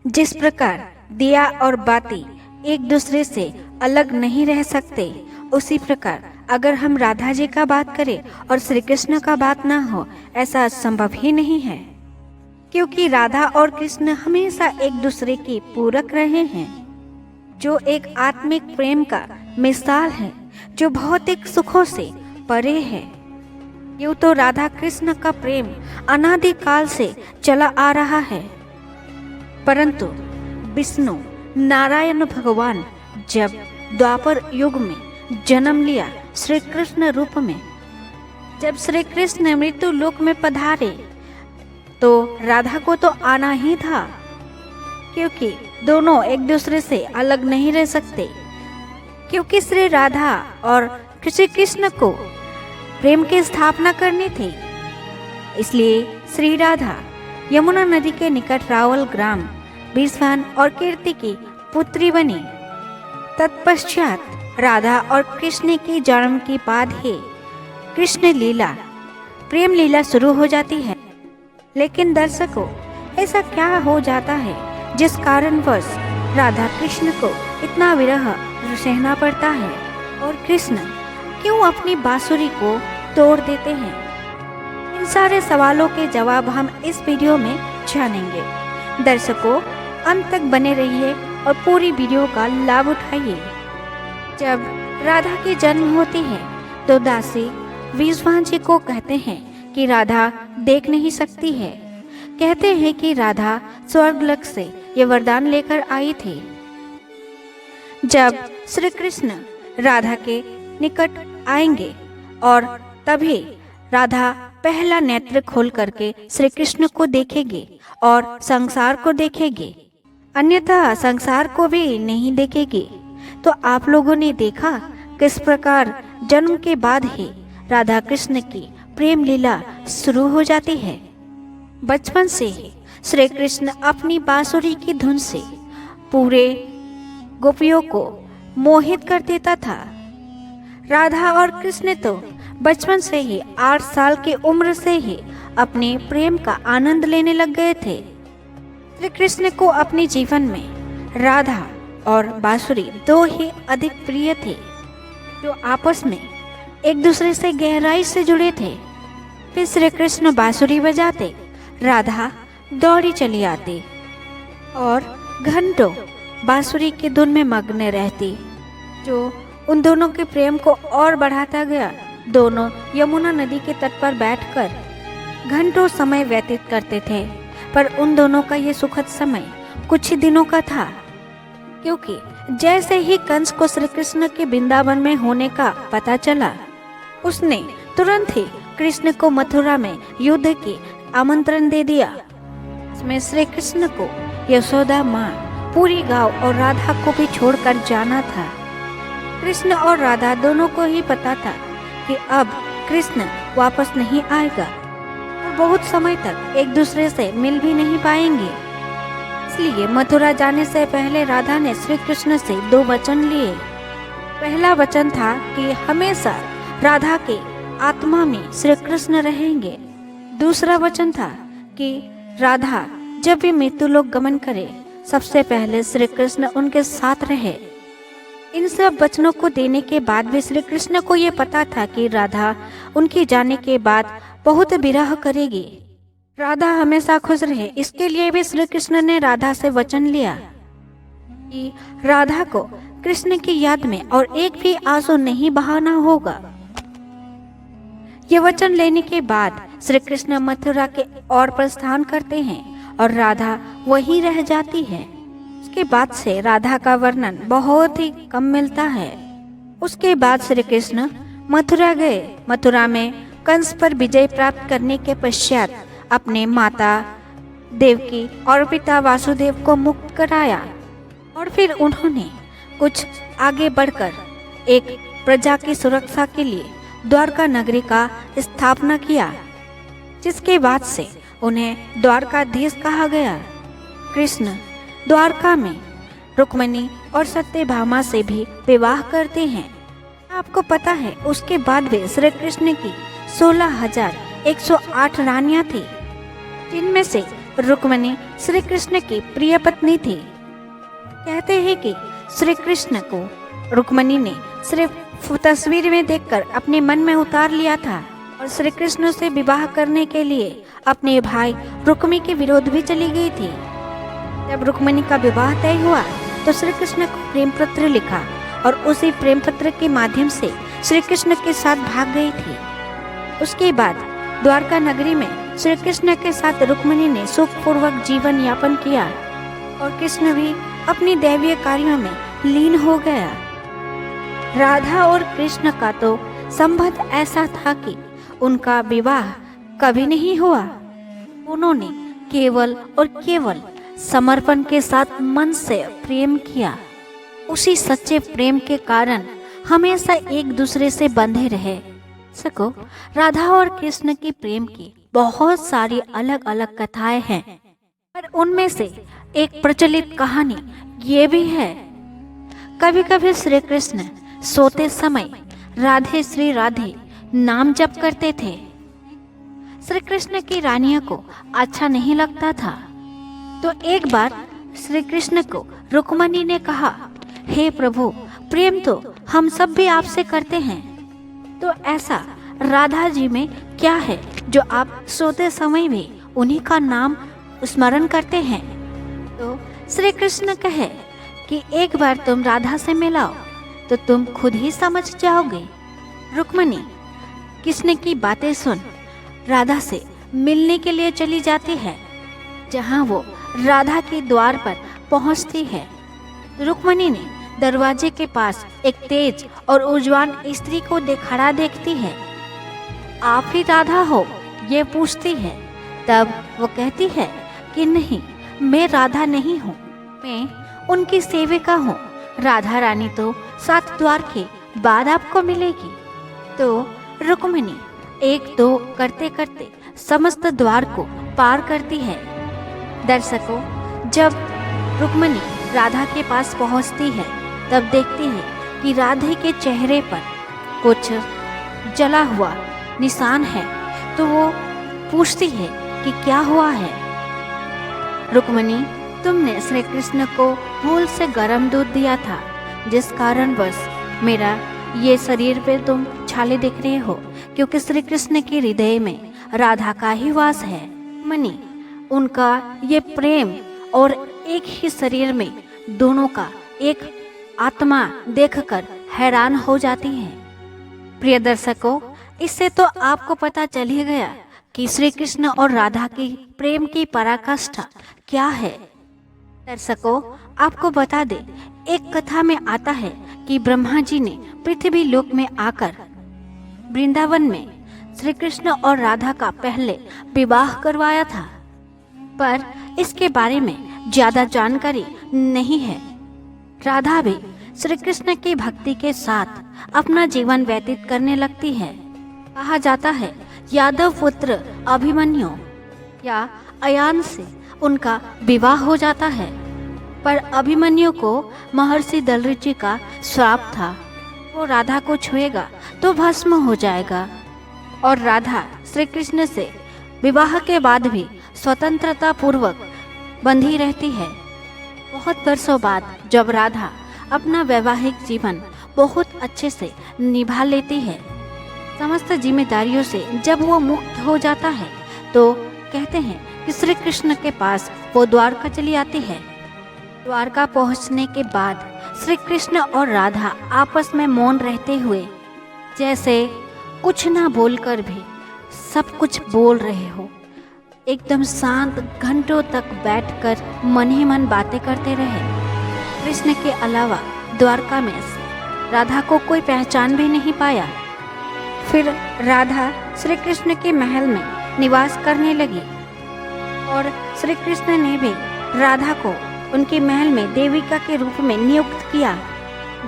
जिस प्रकार दिया और बाती एक दूसरे से अलग नहीं रह सकते, उसी प्रकार अगर हम राधा जी का बात करें और श्री कृष्ण का बात ना हो, ऐसा संभव ही नहीं है। क्योंकि राधा और कृष्ण हमेशा एक दूसरे के पूरक रहे हैं, जो एक आत्मिक प्रेम का मिसाल है, जो भौतिक सुखों से परे है। यूँ तो राधा कृष्ण का प्रेम अनादिकाल से चला आ रहा है, परंतु विष्णु नारायण भगवान जब द्वापर युग में जन्म लिया श्री कृष्ण रूप में, जब श्री कृष्ण मृत्यु लोक में पधारे, तो राधा को तो आना ही था, क्योंकि दोनों एक दूसरे से अलग नहीं रह सकते। क्योंकि श्री राधा और श्री कृष्ण को प्रेम की स्थापना करनी थी, इसलिए श्री राधा यमुना नदी के निकट रावल ग्राम विश्वान और कीर्ति की पुत्री बनी। तत्पश्चात राधा और कृष्ण के जन्म के बाद ही कृष्ण लीला, प्रेम लीला शुरू हो जाती है। लेकिन दर्शकों, ऐसा क्या हो जाता है जिस कारणवश राधा कृष्ण को इतना विरह सहना पड़ता है, और कृष्ण क्यों अपनी बांसुरी को तोड़ देते हैं? इन सारे सवालों के जवाब हम इस वीडियो में जानेंगे। दर्शकों, अंत तक बने रहिए और पूरी वीडियो का लाभ उठाइए। जब राधा की जन्म होती है तो दासी विश्वान जी को कहते हैं कि राधा देख नहीं सकती है। कहते हैं कि राधा स्वर्गलोक से ये वरदान लेकर आई थी। जब श्री कृष्ण राधा के निकट आएंगे और तभी राधा पहला नेत्र खोल करके श्री कृष्ण को देखेगी और संसार को देखेगी, अन्यथा संसार को भी नहीं देखेगी। तो आप लोगों ने देखा किस प्रकार जन्म के बाद ही राधा कृष्ण की प्रेम लीला शुरू हो जाती है। बचपन से ही श्री कृष्ण अपनी बांसुरी की धुन से पूरे गोपियों को मोहित कर देता था। राधा और कृष्ण तो बचपन से ही 8 साल की उम्र से ही अपने प्रेम का आनंद लेने लग गए थे। श्री कृष्ण को अपने जीवन में राधा और बांसुरी दो ही अधिक प्रिय थे, जो आपस में एक दूसरे से गहराई से जुड़े थे। फिर श्री कृष्ण बांसुरी बजाते, राधा दौड़ी चली आती और घंटों बांसुरी की धुन में मग्न रहती, जो उन दोनों के प्रेम को और बढ़ाता गया। दोनों यमुना नदी के तट पर बैठकर घंटों समय व्यतीत करते थे, पर उन दोनों का ये सुखद समय कुछ ही दिनों का था। क्योंकि जैसे ही कंस को श्री कृष्ण के वृंदावन में होने का पता चला, उसने तुरंत ही कृष्ण को मथुरा में युद्ध की आमंत्रण दे दिया। इसमें श्री कृष्ण को यशोदा माँ, पूरी गांव और राधा को भी छोड़कर जाना था। कृष्ण और राधा दोनों को ही पता था कि अब कृष्ण वापस नहीं आएगा और बहुत समय तक एक दूसरे से मिल भी नहीं पाएंगे। इसलिए मथुरा जाने से पहले राधा ने श्री कृष्ण से 2 वचन लिए। पहला वचन था कि हमेशा राधा के आत्मा में श्री कृष्ण रहेंगे। दूसरा वचन था कि राधा जब भी मृत्यु लोक गमन करे, सबसे पहले श्री कृष्ण उनके साथ रहे। इन सब वचनों को देने के बाद भी श्री कृष्ण को ये पता था कि राधा उनके जाने के बाद बहुत विरह करेगी। राधा हमेशा खुश रहे, इसके लिए भी श्री कृष्ण ने राधा से वचन लिया कि राधा को कृष्ण की याद में और एक भी आंसू नहीं बहाना होगा। ये वचन लेने के बाद श्री कृष्ण मथुरा के ओर प्रस्थान करते हैं और राधा वहीं रह जाती है। उसके बाद से राधा का वर्णन बहुत ही कम मिलता है। उसके बाद श्री कृष्ण मथुरा गए। मथुरा में कंस पर विजय प्राप्त करने के पश्चात अपने माता देवकी और पिता वासुदेव को मुक्त कराया, और फिर उन्होंने कुछ आगे बढ़कर एक प्रजा की सुरक्षा के लिए द्वारका नगरी का स्थापना किया, जिसके बाद से उन्हें द्वारकाधीश कहा गया। कृष्ण द्वारका में रुक्मिणी और सत्यभामा से भी विवाह करते हैं। आपको पता है, उसके बाद भी श्री कृष्ण की 16,108 रानियां थी, जिनमें से रुक्मिणी श्री कृष्ण की प्रिय पत्नी थी। कहते हैं कि श्री कृष्ण को रुक्मिणी ने सिर्फ तस्वीर में देखकर अपने मन में उतार लिया था और श्री कृष्ण से विवाह करने के लिए अपने भाई रुक्मी के विरोध भी चली गई थी। जब रुक्मिणी का विवाह तय हुआ तो श्री कृष्ण को प्रेम पत्र लिखा और उसी प्रेम पत्र के माध्यम से श्री कृष्ण के साथ भाग गई थी। उसके बाद द्वारका नगरी में श्री कृष्ण के साथ रुक्मिणी ने सुखपूर्वक जीवन यापन किया और कृष्ण भी अपनी दैवीय कार्यों में लीन हो गया। राधा और कृष्ण का तो संबंध ऐसा था कि उनका विवाह कभी नहीं हुआ। उन्होंने केवल और केवल समर्पण के साथ मन से प्रेम किया। उसी सच्चे प्रेम के कारण हमेशा एक दूसरे से बंधे रहे। सको राधा और कृष्ण की प्रेम की बहुत सारी अलग अलग कथाएं हैं, पर उनमें से एक प्रचलित कहानी ये भी है। कभी कभी श्री कृष्ण सोते समय राधे श्री राधे नाम जप करते थे। श्री कृष्ण की रानियों को अच्छा नहीं लगता था, तो एक बार श्री कृष्ण को रुक्मिणी ने कहा, हे प्रभु, प्रेम तो हम सब भी आपसे करते हैं, तो ऐसा राधा जी में क्या है जो आप सोते समय भी उन्हीं का नाम स्मरण करते हैं। तो श्री कृष्ण कहे कि एक बार तुम राधा से मिलाओ तो तुम खुद ही समझ जाओगे। रुक्मिणी कृष्ण की बातें सुन राधा से मिलने के लिए चली जाती है। जहाँ वो राधा के द्वार पर पहुँचती है, रुक्मिणी ने दरवाजे के पास एक तेज और उज्जवल स्त्री को खड़ा देखती है। आप ही राधा हो? ये पूछती है। तब वो कहती है कि नहीं, मैं राधा नहीं हूँ, मैं उनकी सेविका हूँ। राधा रानी तो 7 द्वार के बाद आपको मिलेगी। तो रुक्मिणी एक दो करते करते समस्त द्वार को पार करती है। दर्शकों, जब रुक्मिणी राधा के पास पहुंचती है तब देखती है कि राधे के चेहरे पर कुछ जला हुआ निशान है। तो वो पूछती है कि क्या हुआ है। रुक्मिणी, तुमने श्री कृष्ण को भूल से गर्म दूध दिया था, जिस कारणवश मेरा ये शरीर पे तुम छाले दिख रहे हो, क्योंकि श्री कृष्ण के हृदय में राधा का ही वास है। मनी उनका ये प्रेम और एक ही शरीर में दोनों का एक आत्मा देखकर हैरान हो जाती है। प्रिय दर्शकों, इससे तो आपको पता चल ही गया कि श्री कृष्ण और राधा की प्रेम की पराकाष्ठा क्या है। दर्शकों, आपको बता दें, एक कथा में आता है कि ब्रह्मा जी ने पृथ्वी लोक में आकर वृंदावन में श्री कृष्ण और राधा का पहले विवाह करवाया था, पर इसके बारे में ज्यादा जानकारी नहीं है। राधा भी श्री कृष्ण की भक्ति के साथ अपना जीवन व्यतीत करने लगती है। कहा जाता है यादव पुत्र अभिमन्यु या अयान से उनका विवाह हो जाता है, पर अभिमन्यु को महर्षि दलऋषि का श्राप था, वो राधा को छुएगा तो भस्म हो जाएगा। और राधा श्री कृष्ण से विवाह के बाद भी स्वतंत्रता पूर्वक बंधी रहती है। बहुत वर्षों बाद जब राधा अपना वैवाहिक जीवन बहुत अच्छे से निभा लेती है, समस्त जिम्मेदारियों से जब वो मुक्त हो जाता है, तो कहते हैं कि श्री कृष्ण के पास वो द्वारका चली आती है। द्वारका पहुंचने के बाद श्री कृष्ण और राधा आपस में मौन रहते हुए, जैसे कुछ ना बोलकर भी सब कुछ बोल रहे हो, एकदम शांत घंटों तक बैठकर मन ही मन बातें करते रहे। कृष्ण के अलावा द्वारका में राधा को कोई पहचान भी नहीं पाया। फिर राधा श्री कृष्ण के महल में निवास करने लगी और श्री कृष्ण ने भी राधा को उनके महल में देविका के रूप में नियुक्त किया,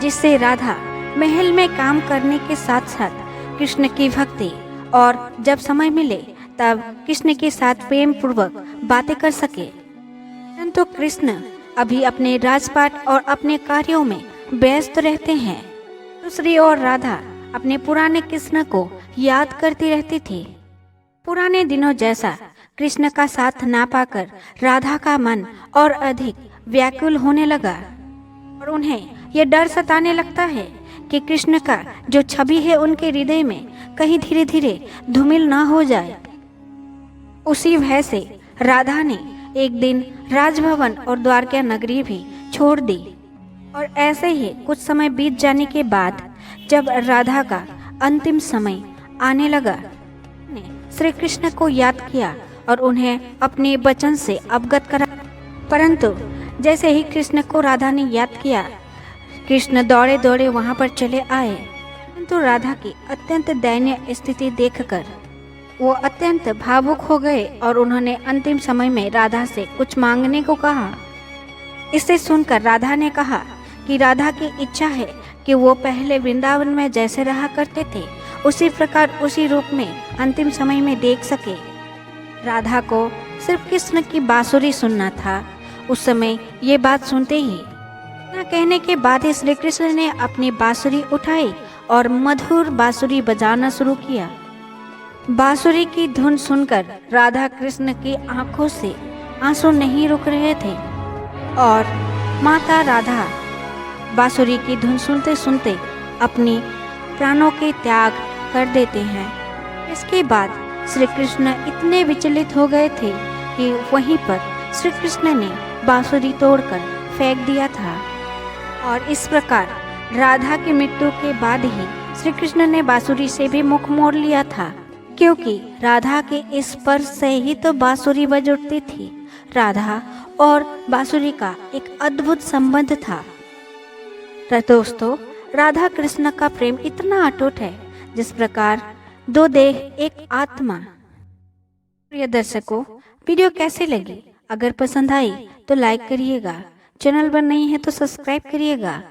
जिससे राधा महल में काम करने के साथ साथ कृष्ण की भक्ति और जब समय मिले तब कृष्ण के साथ प्रेम पूर्वक बातें कर सके। परंतु कृष्ण अभी अपने राजपाट और अपने कार्यों में व्यस्त रहते हैं। दूसरी ओर राधा अपने पुराने कृष्ण को याद करती रहती थी। पुराने दिनों जैसा कृष्ण का साथ ना पाकर राधा का मन और अधिक व्याकुल होने लगा और उन्हें यह डर सताने लगता है कि कृष्ण का जो छवि है उनके हृदय में कहीं धीरे धीरे धूमिल ना हो जाए। उसी भय से राधा ने एक दिन राजभवन और द्वारका नगरी भी छोड़ दी। और ऐसे ही कुछ समय बीत जाने के बाद जब राधा का अंतिम समय आने लगा, ने श्री कृष्ण को याद किया और उन्हें अपने वचन से अवगत करा। परंतु जैसे ही कृष्ण को राधा ने याद किया, कृष्ण दौड़े दौड़े वहां पर चले आए। परंतु राधा की अत्यंत दयनीय स्थिति देखकर वो अत्यंत भावुक हो गए और उन्होंने अंतिम समय में राधा से कुछ मांगने को कहा। इसे सुनकर राधा ने कहा कि राधा की इच्छा है कि वो पहले वृंदावन में जैसे रहा करते थे उसी प्रकार उसी रूप में अंतिम समय में देख सके। राधा को सिर्फ कृष्ण की बांसुरी सुनना था। उस समय ये बात सुनते ही ना कहने के बाद ही श्री कृष्ण ने अपनी बांसुरी उठाई और मधुर बांसुरी बजाना शुरू किया। बांसुरी की धुन सुनकर राधा कृष्ण की आंखों से आंसू नहीं रुक रहे थे और माता राधा बांसुरी की धुन सुनते सुनते अपनी प्राणों के त्याग कर देते हैं। इसके बाद श्री कृष्ण इतने विचलित हो गए थे कि वहीं पर श्री कृष्ण ने बांसुरी तोड़कर फेंक दिया था। और इस प्रकार राधा की मृत्यु के बाद ही श्री कृष्ण ने बांसुरी से भी मुख मोड़ लिया था, क्योंकि राधा के इस स्पर्श से ही तो बांसुरी बज उठती थी। राधा और बांसुरी का एक अद्भुत संबंध था। तो दोस्तों, राधा कृष्ण का प्रेम इतना अटूट है जिस प्रकार दो देह एक आत्मा। प्रिय दर्शकों, वीडियो कैसे लगी? अगर पसंद आई तो लाइक करिएगा, चैनल पर नहीं है तो सब्सक्राइब करिएगा।